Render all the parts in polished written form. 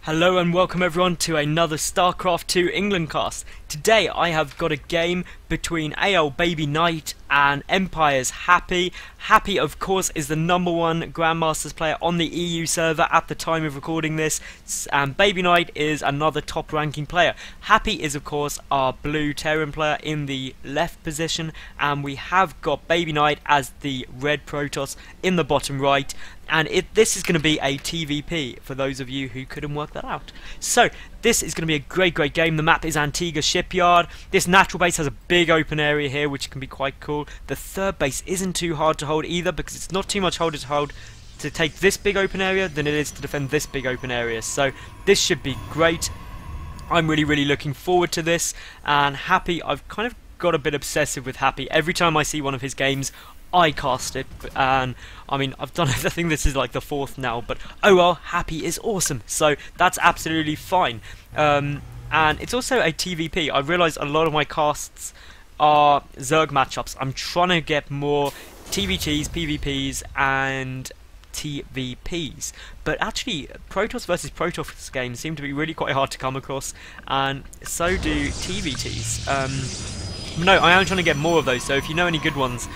Hello and welcome everyone to another StarCraft 2 England cast. Today I have got a game between ALBabyKnight and EmpireHappy. Happy, of course, is the #1 Grandmasters player on the EU server at the time of recording this, and BabyKnight is another top ranking player. Happy is, of course, our blue Terran player in the left position, and we have got BabyKnight as the red Protoss in the bottom right. And this is going to be a TvP for those of you who couldn't work that out. So this is going to be a great game. The map is Antigua Shipyard. This natural base has a big open area here, which can be quite cool. The third base isn't too hard to hold either, because it's not too much harder to hold to take this big open area than it is to defend this big open area. So this should be great. I'm really looking forward to this. And Happy, I've kind of got a bit obsessive with Happy. Every time I see one of his games, I cast it, and I mean, I've done it. I think this is like the 4th now, but oh well, Happy is awesome, so that's absolutely fine. And it's also a TvP. I realised a lot of my casts are Zerg matchups. I'm trying to get more TvTs, PvPs, and TvPs, but actually Protoss versus Protoss games seem to be really quite hard to come across, and so do TvTs. No, I am trying to get more of those, so if you know any good ones,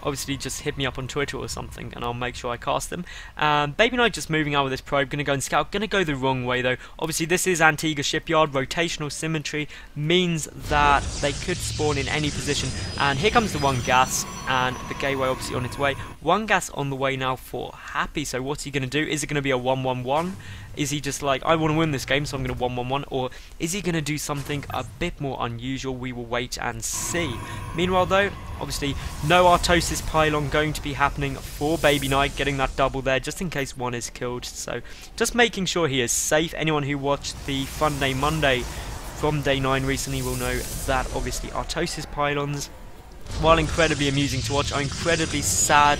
obviously just hit me up on Twitter or something and I'll make sure I cast them. BabyKnight just moving out with this probe, going to go and scout, going to go the wrong way though. Obviously this is Antigua Shipyard, rotational symmetry means that they could spawn in any position, and here comes the one gas, and the gateway obviously on its way. One gas on the way now for Happy, so what's he going to do? Is it going to be a 1-1-1? Is he just like, I want to win this game, so I'm going to 1-1-1? Or is he going to do something a bit more unusual? We will wait and see. Meanwhile though, obviously no Artosis pylon going to be happening for BabyKnight, getting that double there just in case one is killed. So just making sure he is safe. Anyone who watched the Fun Day Monday from Day 9 recently will know that obviously Artosis pylons, while incredibly amusing to watch, are incredibly sad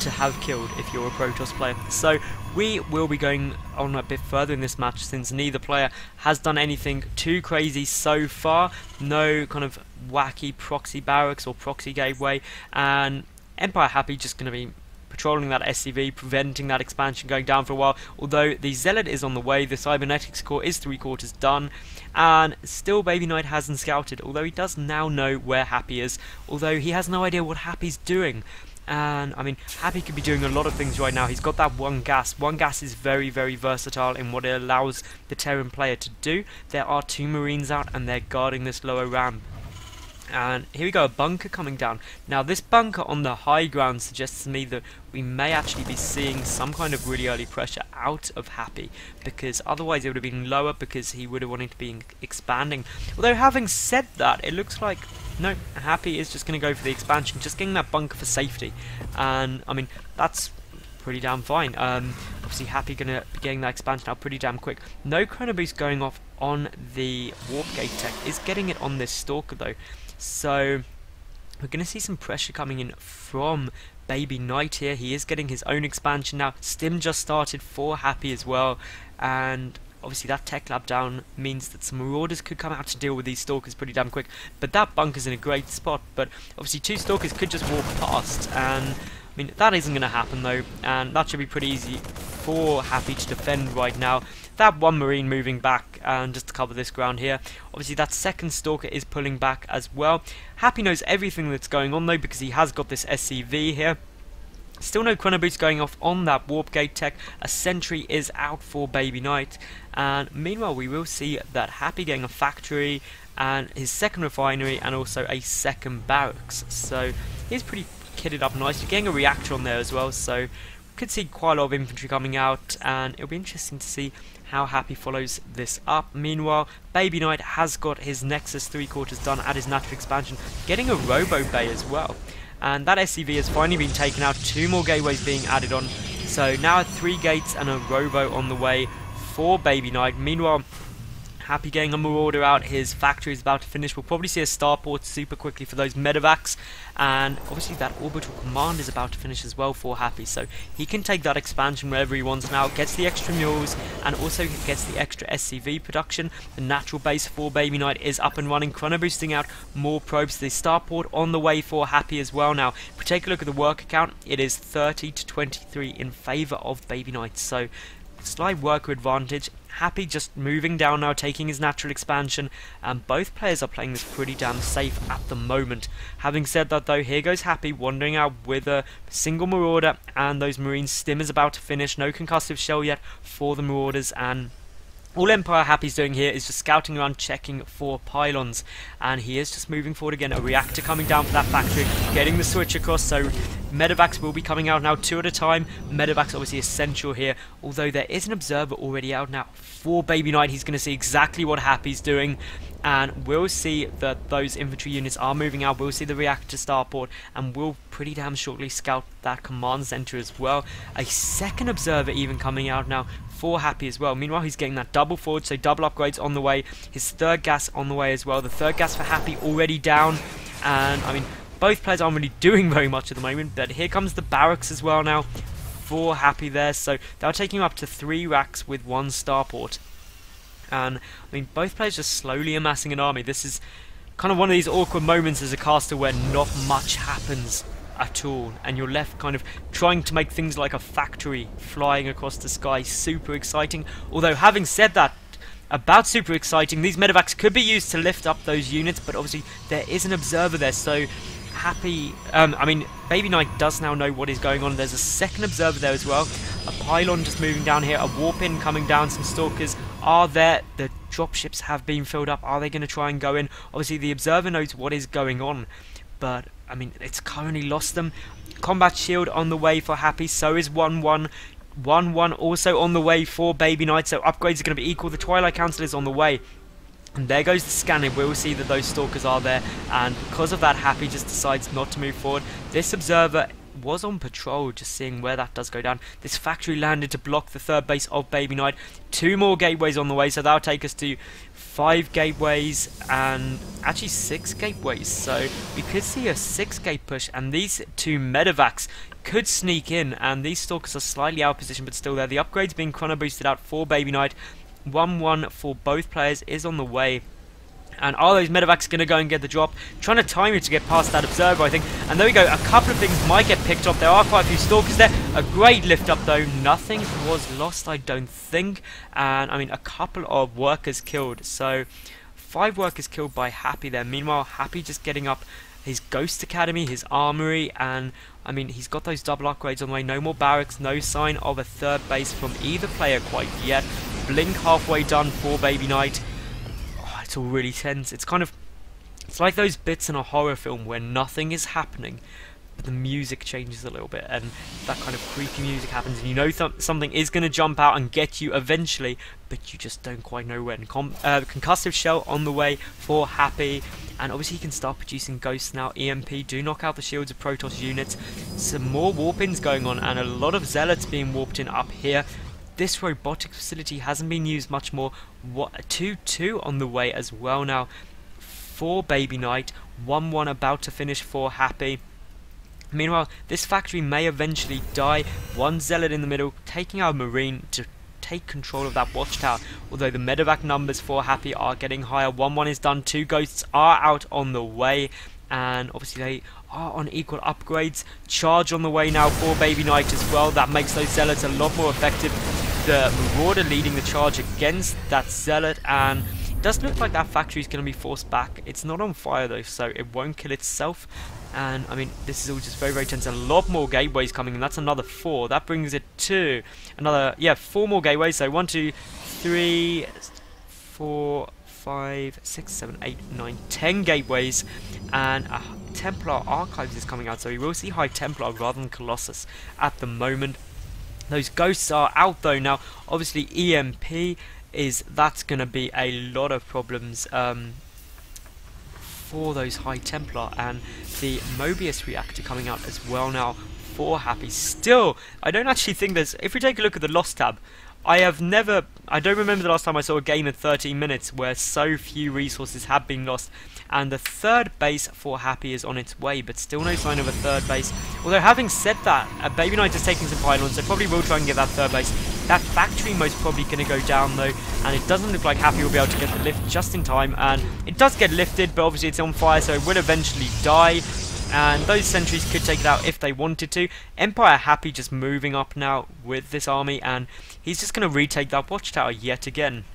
to have killed if you're a Protoss player. So we will be going on a bit further in this match, since neither player has done anything too crazy so far. No kind of wacky proxy barracks or proxy gateway, and EmpireHappy just going to be patrolling that SCV, preventing that expansion going down for a while. Although the Zealot is on the way, the Cybernetics core is 3/4 done, and still BabyKnight hasn't scouted, although he does now know where Happy is, although he has no idea what Happy's doing. And I mean, Happy could be doing a lot of things right now. He's got that one gas. One gas is very versatile in what it allows the Terran player to do. There are 2 Marines out and they're guarding this lower ramp. And here we go, a bunker coming down. Now this bunker on the high ground suggests to me that we may actually be seeing some kind of really early pressure out of Happy, because otherwise it would have been lower, because he would have wanted to be expanding. Although having said that, it looks like no, Happy is just going to go for the expansion, just getting that bunker for safety. And I mean, that's pretty damn fine. Obviously Happy going to be getting that expansion out pretty damn quick. No chrono boost going off on the warp gate tech, is getting it on this stalker though. So we're going to see some pressure coming in from BabyKnight here. He is getting his own expansion now. Stim just started for Happy as well, and obviously that tech lab down means that some Marauders could come out to deal with these Stalkers pretty damn quick. But that bunker's in a great spot, but obviously 2 Stalkers could just walk past, and I mean that isn't going to happen though, and that should be pretty easy for Happy to defend right now. That one Marine moving back, and just to cover this ground here. Obviously that second Stalker is pulling back as well. Happy knows everything that's going on though, because he has got this SCV here. Still no chrono boost going off on that warp gate tech. A sentry is out for BabyKnight, and meanwhile we will see that Happy getting a factory and his second refinery, and also a second barracks. So he's pretty kitted up nicely, getting a reactor on there as well. So could see quite a lot of infantry coming out, and it'll be interesting to see how Happy follows this up. Meanwhile, BabyKnight has got his Nexus 3/4 done at his natural expansion, getting a Robo Bay as well. And that SCV has finally been taken out, 2 more gateways being added on. So now 3 gates and a Robo on the way for BabyKnight. Meanwhile, Happy getting a Marauder out, his factory is about to finish. We'll probably see a starport super quickly for those medevacs, and obviously that orbital command is about to finish as well for Happy, so he can take that expansion wherever he wants now, gets the extra mules, and also gets the extra SCV production. The natural base for BabyKnight is up and running, chrono boosting out more probes. The starport on the way for Happy as well now. If we take a look at the work account, it is 30 to 23 in favour of BabyKnight, so slight worker advantage. Happy just moving down now, taking his natural expansion, and both players are playing this pretty damn safe at the moment. Having said that though, here goes Happy wandering out with a single Marauder, and those Marines stim is about to finish. No concussive shell yet for the Marauders, and all EmpireHappy's doing here is just scouting around, checking for pylons, and he is just moving forward again. A reactor coming down for that factory, getting the switch across, so medevacs will be coming out now 2 at a time. Medevacs obviously essential here, although there is an observer already out now for ALBabyKnight. He's going to see exactly what Happy's doing, and we'll see that those infantry units are moving out. We'll see the reactor starport, and we'll pretty damn shortly scout that command center as well. A second observer even coming out now for Happy as well. Meanwhile, he's getting that double forward, so double upgrades on the way. His third gas on the way as well. The third gas for Happy already down, and I mean, both players aren't really doing very much at the moment, but here comes the barracks as well now for Happy there, so they're taking him up to 3 racks with 1 starport. And I mean, both players just slowly amassing an army. This is kind of one of these awkward moments as a caster where not much happens at all, and you're left kind of trying to make things like a factory flying across the sky super exciting. Although, having said that, about super exciting, these medevacs could be used to lift up those units, but obviously there is an observer there, so Happy, I mean, ALBabyKnight does now know what is going on. There's a second observer there as well. A pylon just moving down here, a warp in coming down, some stalkers are there. The dropships have been filled up. Are they going to try and go in? Obviously the observer knows what is going on, but I mean, it's currently lost them. Combat shield on the way for Happy, so is 1-1. 1-1 also on the way for ALBabyKnight, so upgrades are going to be equal. The Twilight Council is on the way. And there goes the scanning. We'll see that those stalkers are there, and because of that, Happy just decides not to move forward. This observer was on patrol, just seeing where that does go down. This factory landed to block the third base of ALBabyKnight. 2 more gateways on the way, so that'll take us to 5 gateways and actually 6 gateways. So we could see a 6 gate push, and these 2 medevacs could sneak in, and these stalkers are slightly out of position but still there. The upgrades being chrono boosted out for ALBabyKnight. 1-1 for both players is on the way. And are those medevacs going to go and get the drop? Trying to time it to get past that observer, I think. And there we go. A couple of things might get picked up. There are quite a few stalkers there. A great lift up though. Nothing was lost, I don't think. And I mean, a couple of workers killed. So 5 workers killed by Happy there. Meanwhile, Happy just getting up his Ghost Academy, his armory, and I mean, he's got those double upgrades on the way. No more barracks, no sign of a third base from either player quite yet. Blink halfway done for ALBabyKnight. Oh, it's all really tense. It's like those bits in a horror film where nothing is happening, but the music changes a little bit, and that kind of creepy music happens, and you know something is going to jump out and get you eventually, but you just don't quite know when. Concussive shell on the way for Happy, and obviously he can start producing ghosts now. EMP do knock out the shields of Protoss units. Some more warp-ins going on, and a lot of zealots being warped in up here. This robotics facility hasn't been used much more. 2-2 on the way as well now for ALBabyKnight. 1-1 about to finish for Happy. Meanwhile, this factory may eventually die. 1 zealot in the middle, taking out a marine to take control of that watchtower. Although the medevac numbers for Happy are getting higher. 1-1 is done. 2 ghosts are out on the way, and obviously they are on equal upgrades. Charge on the way now for ALBabyKnight as well. That makes those zealots a lot more effective. The Marauder leading the charge against that zealot, and it does look like that factory is going to be forced back. It's not on fire though, so it won't kill itself. And I mean, this is all just very, very tense. A lot more gateways coming, and that's another 4. That brings it to another, 4 more gateways. So 1, 2, 3, 4, 5, 6, 7, 8, 9, 10 gateways, and a Templar Archives is coming out. So we will see High Templar rather than Colossus at the moment. Those ghosts are out though now. Obviously EMP that's going to be a lot of problems for those High Templar, and the Mobius reactor coming out as well now for Happy. Still, I don't actually think there's, if we take a look at the loss tab, I don't remember the last time I saw a game in 13 minutes where so few resources have been lost. And the third base for Happy is on its way, but still no sign of a third base. Although, having said that, ALBabyKnight is taking some pylons, so probably will try and get that third base. That factory most probably going to go down though, and it doesn't look like Happy will be able to get the lift just in time. And it does get lifted, but obviously it's on fire, so it will eventually die. and those sentries could take it out if they wanted to. EmpireHappy just moving up now with this army, and he's just going to retake that watchtower yet again.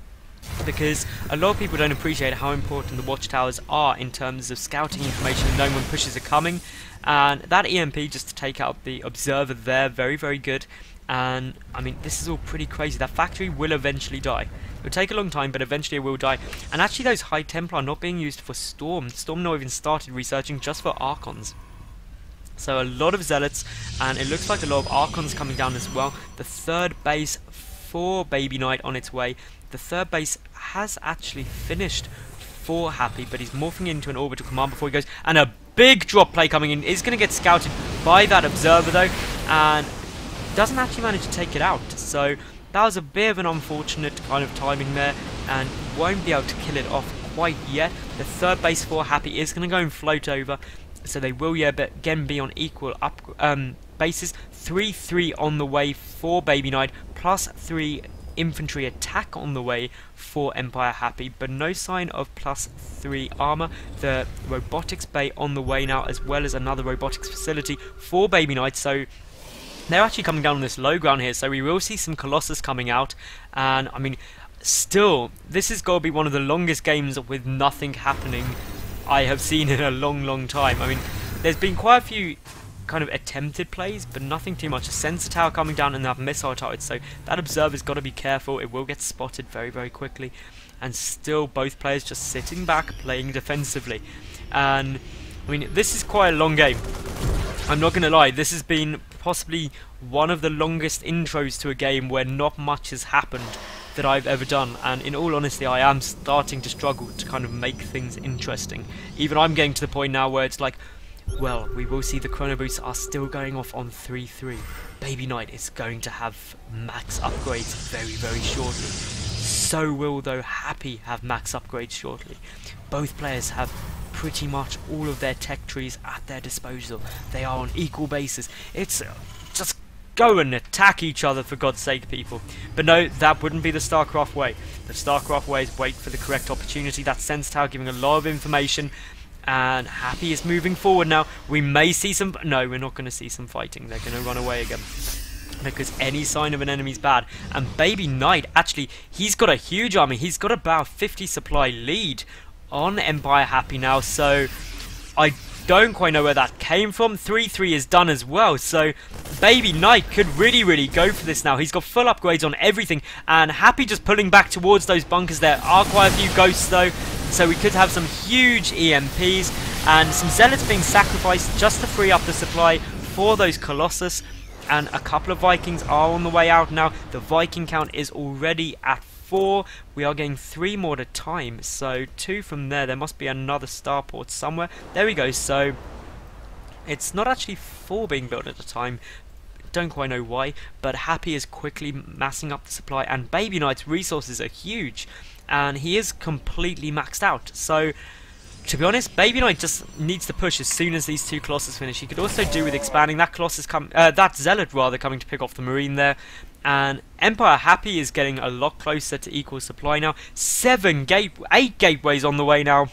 Because a lot of people don't appreciate how important the watchtowers are in terms of scouting information and knowing when pushes are coming. And that EMP just to take out the observer there, very, very good. And I mean, this is all pretty crazy. That factory will eventually die. It will take a long time, but eventually it will die. And actually those High Templar are not being used for Storm. Storm not even started researching, just for Archons. So a lot of Zealots, and it looks like a lot of Archons coming down as well. The third base for ALBabyKnight on its way. The third base has actually finished for Happy, but he's morphing into an orbital command before he goes. And a big drop play coming in is going to get scouted by that observer though, and doesn't actually manage to take it out. So that was a bit of an unfortunate kind of timing there, and won't be able to kill it off quite yet. The third base for Happy is going to go and float over, so they will but again be on equal bases. 3-3 on the way for ALBabyKnight, plus 3 infantry attack on the way for EmpireHappy, but no sign of plus 3 armor. The robotics bay on the way now, as well as another robotics facility for ALBabyKnight. So they're actually coming down on this low ground here, so we will see some Colossus coming out. And I mean, still, this has got to be one of the longest games with nothing happening I have seen in a long time. I mean, there's been quite a few kind of attempted plays, but nothing too much. A sensor tower coming down and that missile turret, so that observer's got to be careful. It will get spotted very quickly, and still both players just sitting back playing defensively. And I mean, this is quite a long game, I'm not gonna lie. This has been possibly one of the longest intros to a game where not much has happened that I've ever done, and in all honesty I am starting to struggle to kind of make things interesting. Even I'm getting to the point now where it's like, well, we will see the chrono boosts are still going off on 3-3. ALBabyKnight is going to have max upgrades very shortly. So will though Happy have max upgrades shortly. Both players have pretty much all of their tech trees at their disposal. They are on equal bases. It's just go and attack each other, for God's sake, people. But no, that wouldn't be the StarCraft way. The StarCraft way is wait for the correct opportunity. That Sense Tower giving a lot of information. And Happy is moving forward now. We may see some... No, we're not going to see some fighting. They're going to run away again, because any sign of an enemy's bad. And ALBabyKnight, actually, he's got a huge army. He's got about 50 supply lead on EmpireHappy now. So I don't quite know where that came from. 3-3 is done as well. So ALBabyKnight could really go for this now. He's got full upgrades on everything. And Happy just pulling back towards those bunkers. There are quite a few ghosts though, so we could have some huge EMPs and some Zealots being sacrificed just to free up the supply for those Colossus. And a couple of Vikings are on the way out now. The Viking count is already at 4. We are getting 3 more at a time, so 2 from there. There must be another starport somewhere. There we go. So it's not actually 4 being built at a time. Don't quite know why, but Happy is quickly massing up the supply, and ALBabyKnight's resources are huge, and he is completely maxed out. So to be honest, ALBabyKnight just needs to push as soon as these 2 Colossus finish. He could also do with expanding that Colossus, that Zealot rather, coming to pick off the Marine there. And EmpireHappy is getting a lot closer to equal supply now. 8 gateways on the way now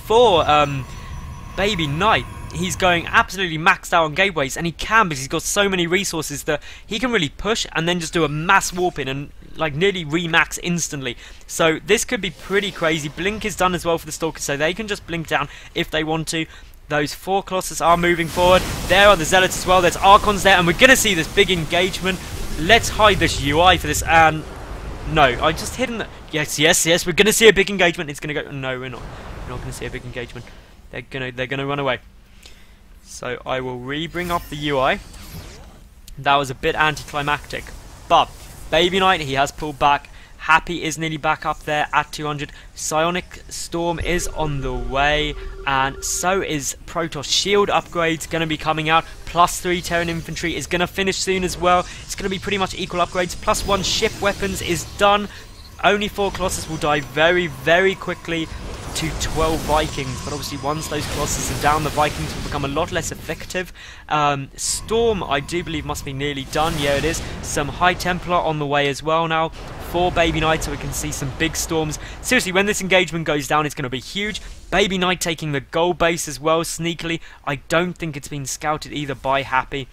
for ALBabyKnight. He's going absolutely maxed out on gateways, and he can because he's got so many resources that he can really push and then just do a mass warp in and like nearly remax instantly. So this could be pretty crazy. Blink is done as well for the Stalkers, so they can just blink down if they want to. Those 4 Colossus are moving forward. There are the Zealots as well. There's Archons there, and we're going to see this big engagement. Let's hide this UI for this. And no, I just hidden the... Yes, we're going to see a big engagement. It's going to go... No, we're not. We're not going to see a big engagement. They're gonna run away. So I will re-bring up the UI. That was a bit anticlimactic, but ALBabyKnight, he has pulled back. Happy is nearly back up there at 200. Psionic Storm is on the way, and so is Protoss Shield upgrades going to be coming out. Plus 3 Terran Infantry is going to finish soon as well. It's going to be pretty much equal upgrades. Plus 1 ship weapons is done. Only 4 Colossus will die very quickly to 12 Vikings, but obviously once those Colossus are down, the Vikings will become a lot less effective. Storm, I do believe, must be nearly done. Yeah, it is. Some High Templar on the way as well now for ALBabyKnight, so we can see some big storms. Seriously, when this engagement goes down, it's going to be huge. ALBabyKnight taking the gold base as well, sneakily. I don't think it's been scouted either by Happy.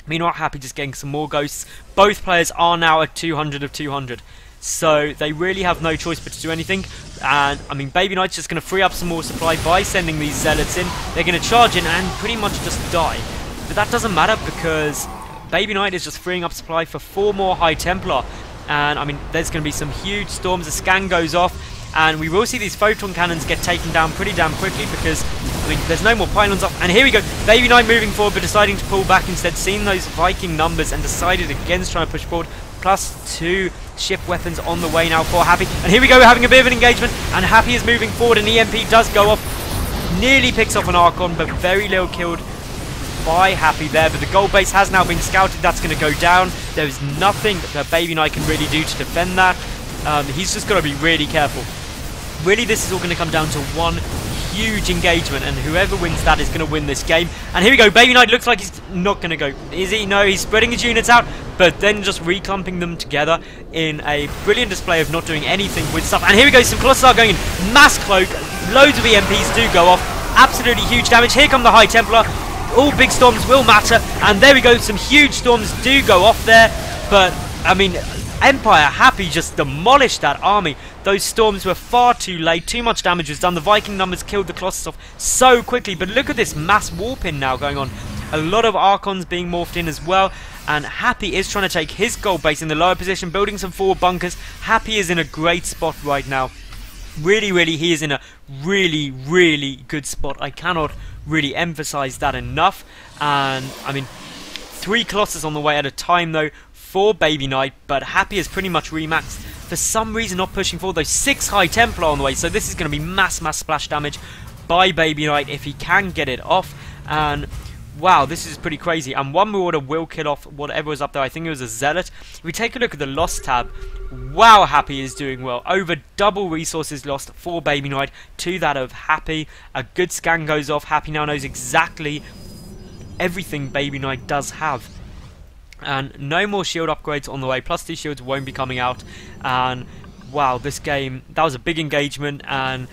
Meanwhile, Happy just getting some more ghosts. Both players are now at 200 of 200. So they really have no choice but to do anything. And, I mean, ALBabyKnight's just going to free up some more supply by sending these zealots in. They're going to charge in and pretty much just die. But that doesn't matter because ALBabyKnight is just freeing up supply for 4 more High Templar. And, I mean, there's going to be some huge storms. The scan goes off. And we will see these photon cannons get taken down pretty damn quickly because, I mean, there's no more pylons up. And here we go. ALBabyKnight moving forward but deciding to pull back instead. Seeing those Viking numbers and decided against trying to push forward. +2 ship weapons on the way now for Happy. And here we go, we're having a bit of an engagement. And Happy is moving forward. And EMP does go off. Nearly picks off an Archon, but very little killed by Happy there. But the gold base has now been scouted. That's going to go down. There is nothing that ALBabyKnight can really do to defend that. He's just got to be really careful. Really, this is all going to come down to one huge engagement, and whoever wins that is going to win this game. And here we go, ALBabyKnight looks like he's not going to go. Is he? No, he's spreading his units out, but then just reclumping them together in a brilliant display of not doing anything with stuff. And here we go, some Colossus are going in. Mass cloak, loads of EMPs do go off. Absolutely huge damage. Here come the High Templar. All big storms will matter, and there we go, some huge storms do go off there. But, I mean, EmpireHappy just demolished that army. Those storms were far too late. Too much damage was done. The Viking numbers killed the Colossus off so quickly. But look at this mass warp-in now going on. A lot of Archons being morphed in as well. And Happy is trying to take his gold base in the lower position, building some forward bunkers. Happy is in a great spot right now. Really, he is in a really good spot. I cannot really emphasize that enough. And, I mean, 3 Colossus on the way at a time, though, for ALBabyKnight, but Happy is pretty much remaxed. For some reason not pushing forward. Those 6 High Templar on the way, so this is going to be mass splash damage by ALBabyKnight if he can get it off. And wow, this is pretty crazy. And one Marauder will kill off whatever was up there. I think it was a Zealot. If we take a look at the loss tab, wow, Happy is doing well. Over double resources lost for ALBabyKnight to that of Happy. A good scan goes off. Happy now knows exactly everything ALBabyKnight does have. And no more shield upgrades on the way. +2 shields won't be coming out. And wow, this game, that was a big engagement. And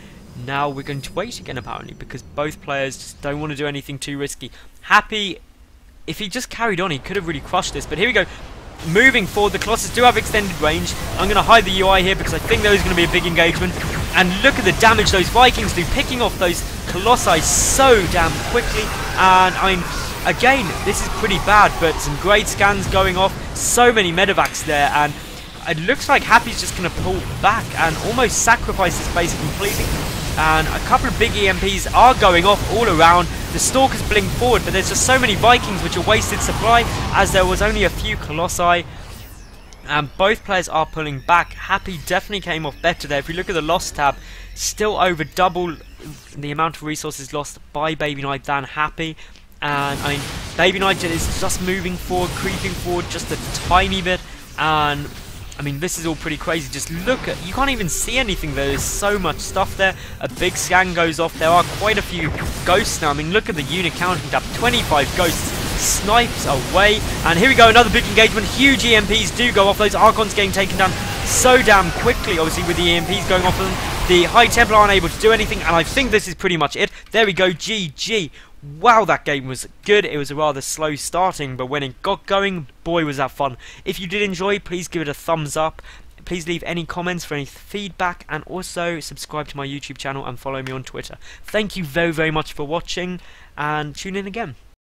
now we're going to wait again apparently, because both players just don't want to do anything too risky. Happy, if he just carried on, he could have really crushed this. But here we go. Moving forward, the Colossus do have extended range. I'm going to hide the UI here because I think there is going to be a big engagement. And look at the damage those Vikings do, picking off those Colossi so damn quickly. And I mean, again, this is pretty bad, but some great scans going off. So many medevacs there, and it looks like Happy's just going to pull back and almost sacrifice this base completely. And a couple of big EMPs are going off all around. The Stalkers blink forward, but there's just so many Vikings which are wasted supply, as there was only a few Colossi. And both players are pulling back. Happy definitely came off better there. If we look at the loss tab, still over double the amount of resources lost by ALBabyKnight than Happy. And I mean, ALBabyKnight is just moving forward, creeping forward just a tiny bit. And I mean, this is all pretty crazy. Just look at, you can't even see anything. There's so much stuff there. A big scan goes off. There are quite a few ghosts now. I mean, look at the unit counting up. 25 ghosts. Snipes away. And here we go, another big engagement. Huge EMPs do go off. Those Archons getting taken down so damn quickly, obviously, with the EMPs going off of them. The High Templar aren't able to do anything, and I think this is pretty much it. There we go, GG. Wow, that game was good. It was a rather slow starting, but when it got going, boy, was that fun. If you did enjoy, please give it a thumbs up. Please leave any comments for any feedback, and also subscribe to my YouTube channel and follow me on Twitter. Thank you very much for watching, and tune in again.